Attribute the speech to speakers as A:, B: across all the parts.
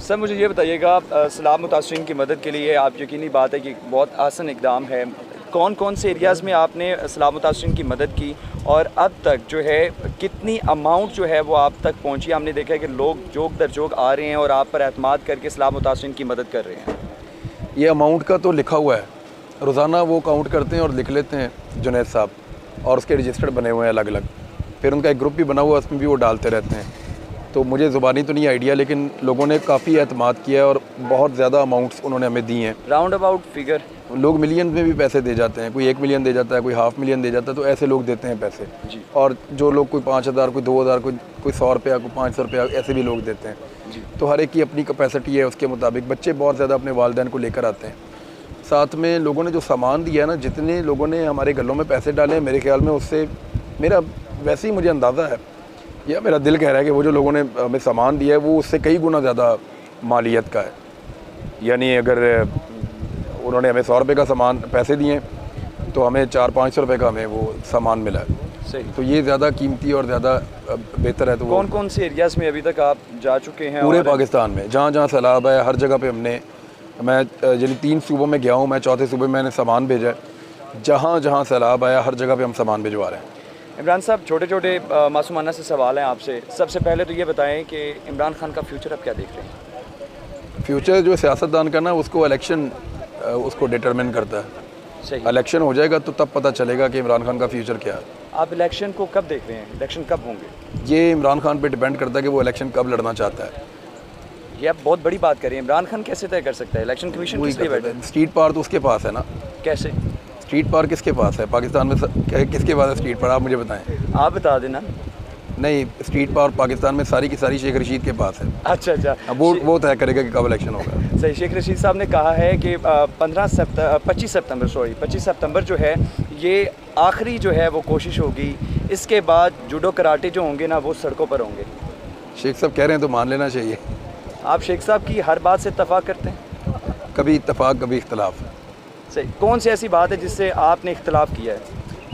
A: Sir मुझे ये बताइएगा, सैलाब मुतासरीन की मदद के लिए आप यकीनी बात है कि बहुत आसान इकदाम है। कौन कौन से एरियाज़ में आपने सैलाब मुतासरीन की मदद की और अब तक जो है कितनी अमाउंट जो है वो आप तक पहुंची? हमने देखा है कि लोग जोक दर जोक आ रहे हैं और आप पर एतमाद करके सैलाब मुतासरीन की मदद कर रहे हैं।
B: ये अमाउंट का तो लिखा हुआ है, रोज़ाना वो काउंट करते हैं और लिख लेते हैं जुनैद साहब, और उसके रजिस्टर्ड बने हुए हैं अलग अलग। फिर उनका एक ग्रुप भी बना हुआ है, उसमें भी वो डालते रहते हैं। तो मुझे ज़ुबानी तो नहीं आइडिया, लेकिन लोगों ने काफ़ी एतमाद किया है और बहुत ज़्यादा अमाउंट्स उन्होंने हमें दी हैं।
A: राउंड अबाउट फिगर
B: लोग मिलियन में भी पैसे दे जाते हैं, कोई 1 मिलियन दे जाता है, कोई $500,000 दे जाता है, तो ऐसे लोग देते हैं पैसे
A: जी।
B: और जो लोग कोई 5,000, कोई 2,000, कोई 100 रुपया, कोई 500 रुपया, ऐसे भी लोग देते हैं
A: जी।
B: तो हर एक की अपनी कैपेसिटी है, उसके मुताबिक। बच्चे बहुत ज़्यादा अपने वालिदैन को लेकर आते हैं। साथ में लोगों ने जो सामान दिया है ना, जितने लोगों ने हमारे गलों में पैसे डाले, मेरे ख्याल में उससे मेरा वैसे ही मुझे अंदाज़ा है या मेरा दिल कह रहा है कि वो जो लोगों ने हमें सामान दिया है वो उससे कई गुना ज़्यादा मालियत का है। यानी अगर उन्होंने हमें 100 रुपये का सामान पैसे दिए तो हमें 400-500 रुपये का हमें वो सामान मिला है।
A: सही।
B: तो ये ज़्यादा कीमती और ज़्यादा बेहतर है। तो
A: कौन कौन से एरियाज़ में अभी तक आप जा चुके हैं?
B: पूरे पाकिस्तान में जहाँ जहाँ सैलाब है, हर जगह पे हमने, मैं यानी 3 सूबों में गया हूँ, मैं चौथे सूबे में मैंने सामान भेजा है। जहाँ जहाँ सैलाब आया हर जगह पे हम सामान भिजवा रहे हैं।
A: इमरान साहब, छोटे छोटे मासूमाना से सवाल हैं आपसे। सबसे पहले तो ये बताएं कि इमरान खान का फ्यूचर आप क्या देख रहे हैं?
B: फ्यूचर जो सियासतदान का ना, उसको इलेक्शन उसको डिटरमिन करता है।
A: सही।
B: इलेक्शन हो जाएगा तो तब पता चलेगा कि इमरान खान का फ्यूचर क्या है।
A: आप इलेक्शन को कब देख रहे हैं? इलेक्शन कब होंगे?
B: ये इमरान खान पे डिपेंड करता है कि वो इलेक्शन कब लड़ना चाहता है।
A: ये आप बहुत बड़ी बात करें। इमरान खान कैसे तय कर सकता है? इलेक्शन कमीशन किस लिए बैठा है?
B: स्ट्रीट पावर तो उसके पास है ना।
A: कैसे?
B: स्ट्रीट पावर किसके पास है पाकिस्तान में? किसके पास है स्ट्रीट पावर? आप मुझे बताएं।
A: आप बता देना।
B: नहीं, स्ट्रीट पावर पाकिस्तान में सारी की सारी शेख रशीद के पास है।
A: अच्छा अच्छा।
B: अब वो तय करेगा कि कब इलेक्शन होगा।
A: सही। शेख रशीद साहब ने कहा है कि 25 सितंबर जो है ये आखिरी जो है वो कोशिश होगी। इसके बाद जूडो कराटे जो होंगे ना, वो सड़कों पर होंगे।
B: शेख साहब कह रहे हैं तो मान लेना चाहिए।
A: आप शेख साहब की हर बात से इत्तफाक करते हैं?
B: कभी इत्तफाक कभी इख्तलाफ।
A: सही। कौन सी ऐसी बात है जिससे आपने इख्तलाफ किया है?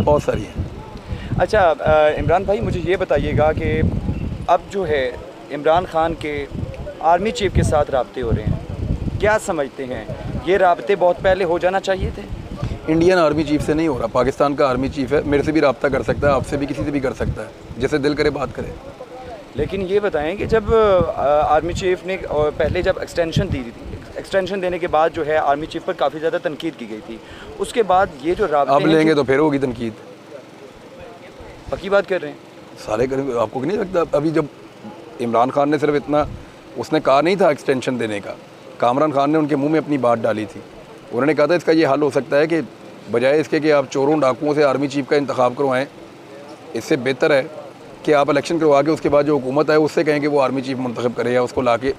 B: बहुत सारी है।
A: अच्छा, इमरान भाई मुझे ये बताइएगा कि अब जो है इमरान खान के आर्मी चीफ के साथ राब्ते हो रहे हैं, क्या समझते हैं ये राब्ते बहुत पहले हो जाना चाहिए थे?
B: इंडियन आर्मी चीफ से नहीं हो रहा, पाकिस्तान का आर्मी चीफ है, मेरे से भी रब्ता कर सकता है, आपसे भी, किसी से भी कर सकता है, जैसे दिल करे बात करे।
A: लेकिन ये बताएं कि जब आर्मी चीफ ने पहले जब एक्सटेंशन दी थी, एक्सटेंशन देने के बाद जो है आर्मी चीफ पर काफ़ी ज़्यादा तनकीद की गई थी, उसके बाद ये जो राब्ते
B: अब लेंगे तो फिर होगी तनकीद।
A: पक्की बात कर रहे हैं?
B: सारे करेंगे। आपको नहीं लगता अभी जब इमरान खान ने सिर्फ इतना, उसने कहा नहीं था एक्सटेंशन देने का, कामरान खान ने उनके मुंह में अपनी बात डाली थी। उन्होंने कहा था इसका ये हल हो सकता है कि बजाय इसके कि आप चोरों डाकुओं से आर्मी चीफ का इंतखाब करवाएं, इससे बेहतर है कि आप इलेक्शन करवा के उसके बाद जो हुकूमत है उससे कहें कि वो आर्मी चीफ मुंतखब करें या उसको ला के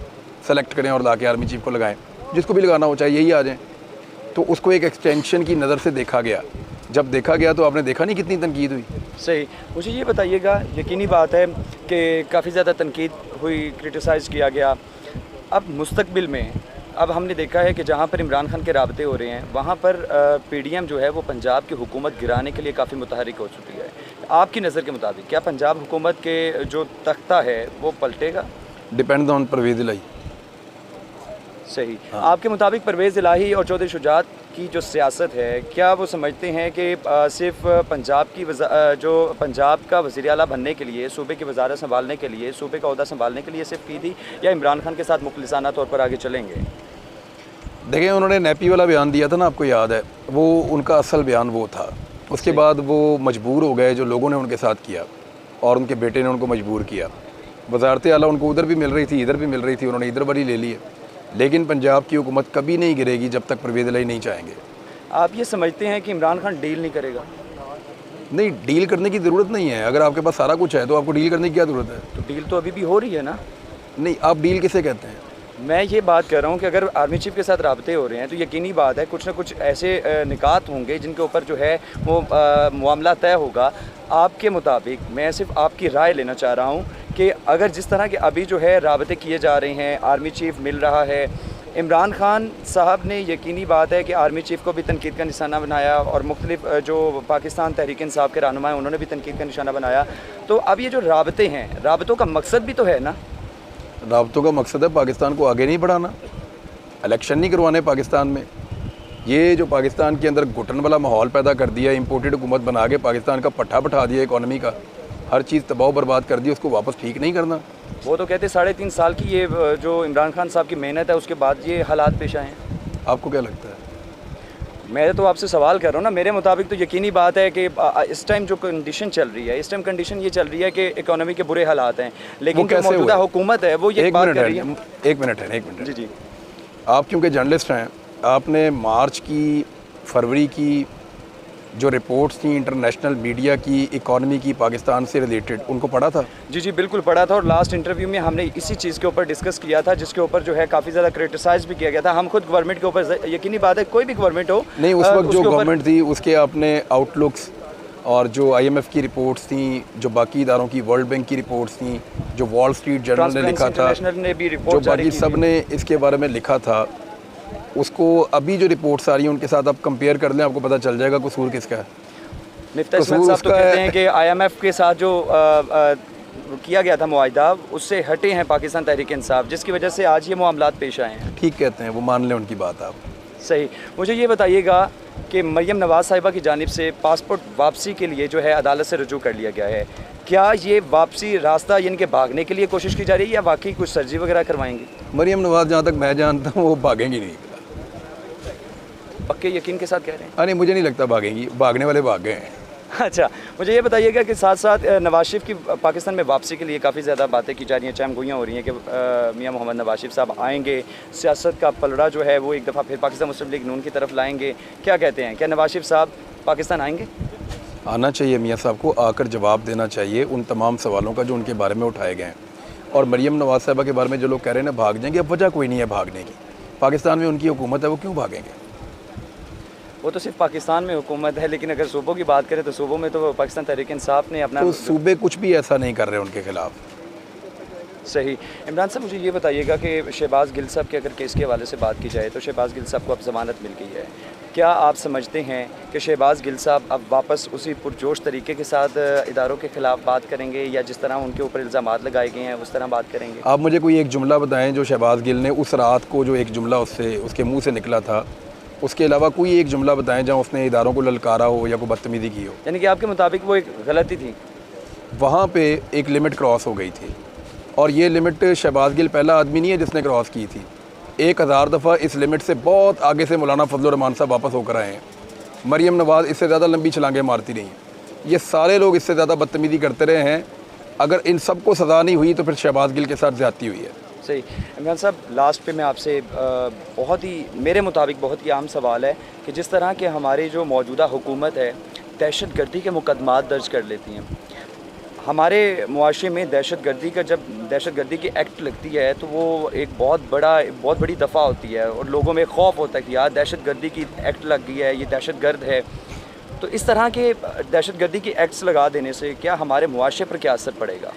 B: सेलेक्ट करें और ला के आर्मी चीफ को लगाएं, जिसको भी लगाना हो चाहे यही आ जाएँ। तो उसको एक एक्सटेंशन की नज़र से देखा गया। जब देखा गया तो आपने देखा नहीं कितनी तनकीद हुई।
A: सही। मुझे ये बताइएगा, यकीनी बात है कि काफ़ी ज़्यादा तनकीद हुई, क्रिटिसाइज़ किया गया। अब मुस्तकबिल में अब हमने देखा है कि जहाँ पर इमरान खान के राब्ते हो रहे हैं वहाँ पर PDM जो है वो पंजाब की हुकूमत गिराने के लिए काफ़ी मुतहरिक हो चुकी है। आपकी नज़र के मुताबिक क्या पंजाब हुकूमत के जो तख्ता है वो पलटेगा?
B: डिपेंड ऑन परवेज़ इलाही।
A: सही। हाँ। आपके मुताबिक परवेज़ इलाही और चौधरी शुजात की जो सियासत है, क्या वो समझते हैं कि सिर्फ पंजाब की जो पंजाब का वज़ीर आला बनने के लिए, सूबे की वज़ारत संभालने के लिए, सूबे का ओहदा संभालने के लिए सिर्फ की थी, या इमरान खान के साथ मुखलिसाना तौर पर आगे चलेंगे?
B: देखें, उन्होंने नेपी वाला बयान दिया था ना, आपको याद है, वो उनका असल बयान वो था। उसके बाद वो मजबूर हो गए, जो लोगों ने उनके साथ किया और उनके बेटे ने उनको मजबूर किया। वज़ारत आला उनको उधर भी मिल रही थी, इधर भी मिल रही थी, उन्होंने इधर बड़ी ले ली है। लेकिन पंजाब की हुकूमत कभी नहीं गिरेगी जब तक परवेज़ इलाही नहीं चाहेंगे।
A: आप ये समझते हैं कि इमरान खान डील नहीं करेगा?
B: नहीं, डील करने की ज़रूरत नहीं है। अगर आपके पास सारा कुछ है तो आपको डील करने की क्या ज़रूरत है?
A: तो डील तो अभी भी हो रही है ना।
B: नहीं, आप डील किसे कहते हैं?
A: मैं ये बात कर रहा हूँ कि अगर आर्मी चीफ के साथ राब्ते हो रहे हैं तो यकीनी बात है कुछ ना कुछ ऐसे निकात होंगे जिनके ऊपर जो है वो मामला तय होगा। आपके मुताबिक मैं सिर्फ आपकी राय लेना चाह रहा हूँ कि अगर जिस तरह के अभी जो है राब्ते किए जा रहे हैं, आर्मी चीफ मिल रहा है, इमरान खान साहब ने यकीनी बात है कि आर्मी चीफ को भी तनकीद का निशाना बनाया और मुख्तलिफ जो पाकिस्तान तहरीक इंसाफ के रहनुमा हैं उन्होंने भी तनकीद का निशाना बनाया। तो अब ये जो राब्ते हैं, राब्तों का मकसद भी तो है ना।
B: राब्तों का मकसद है पाकिस्तान को आगे नहीं बढ़ाना, इलेक्शन नहीं करवाने पाकिस्तान में। ये जो पाकिस्तान के अंदर घुटन वाला माहौल पैदा कर दिया, इम्पोर्टेड हुकूमत बना के पाकिस्तान का पट्टा बैठा दिया इकॉनमी का, हर चीज़ तबाह बर्बाद कर दी, उसको वापस ठीक नहीं करना।
A: वो तो कहते 3.5 साल की ये जो इमरान खान साहब की मेहनत है उसके बाद ये हालात पेश आए हैं।
B: आपको क्या लगता है?
A: मैं तो आपसे सवाल कर रहा हूँ ना, मेरे मुताबिक तो यकीनी बात है कि इस टाइम जो कंडीशन चल रही है, इस टाइम कंडीशन ये चल रही है कि इकोनॉमी के बुरे हालात हैं, लेकिन जो मौजूदा हुकूमत है वो ये बात कर रही है।
B: एक मिनट
A: जी जी।
B: आप क्योंकि जर्नलिस्ट हैं, आपने मार्च की, फरवरी की जो रिपोर्ट्स थी इंटरनेशनल मीडिया की इकॉनमी की पाकिस्तान से रिलेटेड, उनको पढ़ा था?
A: जी जी बिल्कुल पढ़ा था, और लास्ट इंटरव्यू में हमने इसी चीज़ के ऊपर डिस्कस किया था, जिसके ऊपर जो है काफ़ी ज़्यादा क्रिटिसाइज भी किया गया था। हम खुद गवर्नमेंट के ऊपर, यकीनी बात है कोई भी गवर्नमेंट हो
B: नहीं, उस वक्त जो गवर्नमेंट थी उसके आपने आउटलुक्स और जो IMF की रिपोर्ट्स थी, जो बाकी इदारों की, वर्ल्ड बैंक की रिपोर्ट्स थी, जो वॉल स्ट्रीट जर्नल ने लिखा था, जो बाकी सब ने इसके बारे में लिखा था, उसको अभी जो रिपोर्ट्स आ रही हैं उनके साथ आप कंपेयर कर लें, आपको पता चल जाएगा कसूर किसका है।
A: मिफ्ता इस्माइल साहब तो कहते हैं कि IMF के साथ जो किया गया था मुआहिदा, उससे हटे हैं पाकिस्तान तहरीक इंसाफ, जिसकी वजह से आज ये मामलात पेश आए हैं।
B: ठीक कहते हैं, वो मान लें उनकी बात आप।
A: सही। मुझे ये बताइएगा कि मरियम नवाज़ साहिबा की जानिब से पासपोर्ट वापसी के लिए जो है अदालत से रुजू कर लिया गया है, क्या ये वापसी रास्ता यानी कि भागने के लिए कोशिश की जा रही है या वाकई कुछ सर्जरी वगैरह करवाएंगे?
B: मरियम नवाज़ जहाँ तक मैं जानता हूँ वो भागेंगी नहीं।
A: पक्के यकीन के साथ कह रहे हैं?
B: अरे मुझे नहीं लगता भागेंगी, भागने वाले भाग गए हैं।
A: अच्छा, मुझे ये बताइएगा कि साथ साथ नवाज शरीफ की पाकिस्तान में वापसी के लिए काफ़ी ज़्यादा बातें की जा रही हैं, चहमगोइयाँ हो रही हैं कि मियां मोहम्मद नवाज शरीफ साहब आएंगे, सियासत का पलड़ा जो है वो एक दफ़ा फिर पाकिस्तान मुस्लिम लीग नून की तरफ लाएंगे। क्या कहते हैं, क्या नवाज शरीफ साहब पाकिस्तान आएंगे?
B: आना चाहिए, मियाँ साहब को आकर जवाब देना चाहिए उन तमाम सवालों का जो उनके बारे में उठाए गए हैं। और मरियम नवाज़ साहिबा के बारे में जो लोग कह रहे हैं ना भाग जाएंगे, अब वजह कोई नहीं है भागने की। पाकिस्तान में उनकी हुकूमत है, वो क्यों भागेंगे?
A: वो तो सिर्फ पाकिस्तान में हुकूमत है, लेकिन अगर सूबों की बात करें तो सूबों में तो पाकिस्तान तहरीक इंसाफ ने अपना,
B: तो सूबे कुछ भी ऐसा नहीं कर रहे उनके खिलाफ।
A: सही। इमरान साहब मुझे ये बताइएगा कि शहबाज गिल साहब के अगर केस के हवाले से बात की जाए तो शहबाज गिल साहब को अब ज़मानत मिल गई है, क्या आप समझते हैं कि शहबाज गिल साहब अब वापस उसी पुरजोश तरीके के साथ इदारों के ख़िलाफ़ बात करेंगे, या जिस तरह उनके ऊपर इल्ज़ामात लगाए गए हैं उस तरह बात करेंगे?
B: आप मुझे कोई एक जुमला बताएं जो शहबाज गिल ने उस रात को, जो एक जुमला उसके मुँह से निकला था, उसके अलावा कोई एक जुमला बताएं जहाँ उसने इदारों को ललकारा हो या कोई बदतमीज़ी की हो।
A: यानी कि आपके मुताबिक वो एक गलती थी?
B: वहाँ पे एक लिमिट क्रॉस हो गई थी, और ये लिमिट शहबाज गिल पहला आदमी नहीं है जिसने क्रॉस की थी। 1000 दफ़ा इस लिमिट से बहुत आगे से मौलाना फजल रहमान साहब वापस होकर आए हैं। मरियम नवाज़ इससे ज़्यादा लंबी छलांगें मारती रही हैं। ये सारे लोग इससे ज़्यादा बदतमीज़ी करते रहे हैं। अगर इन सब को सज़ा नहीं हुई तो फिर शहबाज गिल के साथ ज़्यादती हुई है।
A: सही। इमरान साहब, लास्ट पे मैं आपसे बहुत ही, मेरे मुताबिक बहुत ही आम सवाल है कि जिस तरह के हमारी जो मौजूदा हुकूमत है दहशत गर्दी के मुकदमात दर्ज कर लेती हैं, हमारे मुआशरे में दहशत गर्दी का जब दहशत गर्दी की एक्ट लगती है तो वो एक बहुत बड़ी दफ़ा होती है, और लोगों में खौफ होता है कि यार दहशत गर्दी की एक्ट लग गई है, ये दहशत गर्द है। तो इस तरह के दहशत गर्दी की एक्ट्स लगा देने से क्या हमारे मुआशरे पर क्या असर पड़ेगा?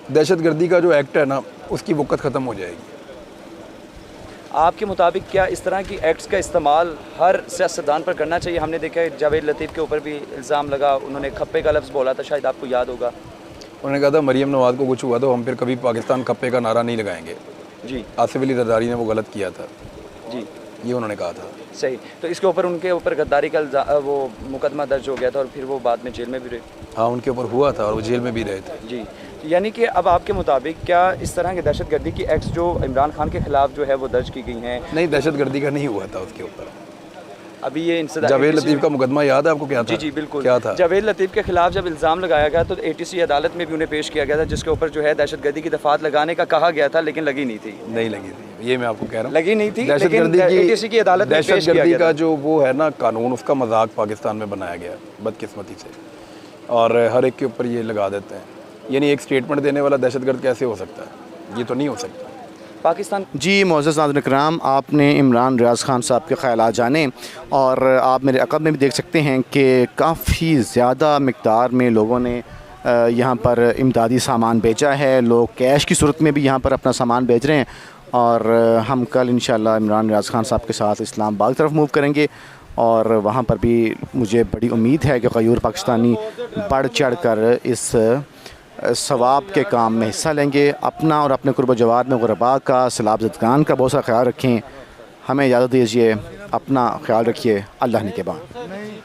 B: दहशत गर्दी का जो एक्ट है ना, उसकी वक़्त ख़त्म हो जाएगी।
A: आपके मुताबिक क्या इस तरह की एक्ट्स का इस्तेमाल हर सियासतदान पर करना चाहिए? हमने देखा है जावेद लतीफ़ के ऊपर भी इल्ज़ाम लगा, उन्होंने खप्पे का लफ्ज़ बोला था, शायद आपको याद होगा।
B: उन्होंने कहा था मरियम नवाज़ को कुछ हुआ तो हम फिर कभी पाकिस्तान खप्पे का नारा नहीं लगाएंगे।
A: जी।
B: आसिफ अली जरदारी ने वो गलत किया था।
A: जी,
B: ये उन्होंने कहा था।
A: सही। तो इसके ऊपर उनके ऊपर गद्दारी का वो मुकदमा दर्ज हो गया था, और फिर वो बाद में जेल में भी रहे।
B: हाँ, उनके ऊपर हुआ था और वो जेल में भी रहे थे।
A: जी। यानी कि अब आपके मुताबिक क्या इस तरह के दहशत गर्दी की एक्ट्स जो इमरान खान के ख़िलाफ़ जो है वो दर्ज की गई हैं?
B: नहीं, दहशत गर्दी का नहीं हुआ था उसके ऊपर।
A: अभी ये इंसिडेंट
B: जावेद लतीफ़ का मुकदमा याद है आपको? क्या था?
A: जी जी बिल्कुल।
B: क्या था?
A: जावेद लतीफ़ के खिलाफ जब इल्ज़ाम लगाया गया तो ATC अदालत में भी उन्हें पेश किया गया था, जिसके ऊपर जो है दहशतगर्दी की दफ़ात लगाने का कहा गया था, लेकिन लगी नहीं थी।
B: नहीं लगी थी, ये मैं आपको कह रहा हूँ।
A: लगी नहीं थी,
B: दहशतगर्दी
A: ATC की अदालत में पेश किया गया
B: दहशतगर्दी का
A: था।
B: जो वो है ना कानून, उसका मजाक पाकिस्तान में बनाया गया बदकिस्मती से, और हर एक के ऊपर ये लगा देते हैं। यानी एक स्टेटमेंट देने वाला दहशतगर्द कैसे हो सकता है? ये तो नहीं हो सकता।
A: पाकिस्तान।
C: जी मुअज़्ज़ज़ नाज़रीन इकराम, आपने इमरान रियाज़ खान साहब के ख़यालात जाने, और आप मेरे अक़ब में भी देख सकते हैं कि काफ़ी ज़्यादा मिक़दार में लोगों ने यहाँ पर इमदादी सामान बेचा है। लोग कैश की सूरत में भी यहाँ पर अपना सामान बेच रहे हैं, और हम कल इंशाअल्लाह इमरान रियाज़ खान साहब के साथ इस्लामाबाद की तरफ मूव करेंगे, और वहाँ पर भी मुझे बड़ी उम्मीद है कि ग़यूर पाकिस्तानी बढ़ चढ़ कर इस सवाब के काम में हिस्सा लेंगे। अपना और अपने कुर्ब जवार में गुरबा का, सैलाब ज़दगान का बहुत सारा ख्याल रखें। हमें इजाज़त दीजिए, अपना ख्याल रखिए। अल्लाह निगहबान।